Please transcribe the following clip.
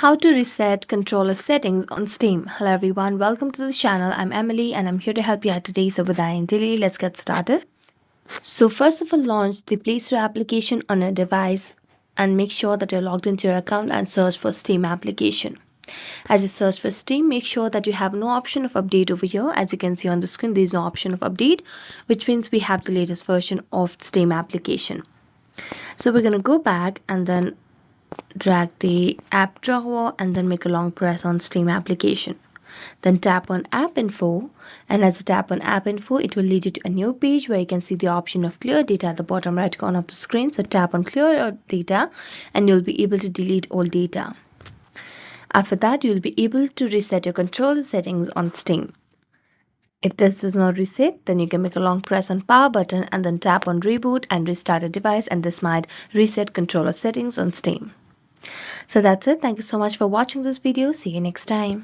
How to reset controller settings on Steam. Hello everyone, welcome to the channel. I'm Emily and I'm here to help you out today. So without any delay, let's get started. So first of all, launch the Play Store application on a device and make sure that you're logged into your account and search for Steam application. As you search for Steam, make sure that you have no option of update over here. As you can see on the screen, there is no option of update, which means we have the latest version of Steam application. So we're going to go back and then drag the app drawer and then make a long press on Steam application. Then tap on app info, and as you tap on app info, it will lead you to a new page where you can see the option of clear data at the bottom right corner of the screen. So tap on clear data and you'll be able to delete all data. After that, you'll be able to reset your controller settings on Steam. If this does not reset, then you can make a long press on power button and then tap on reboot and restart a device, and this might reset controller settings on Steam. So that's it. Thank you so much for watching this video. See you next time.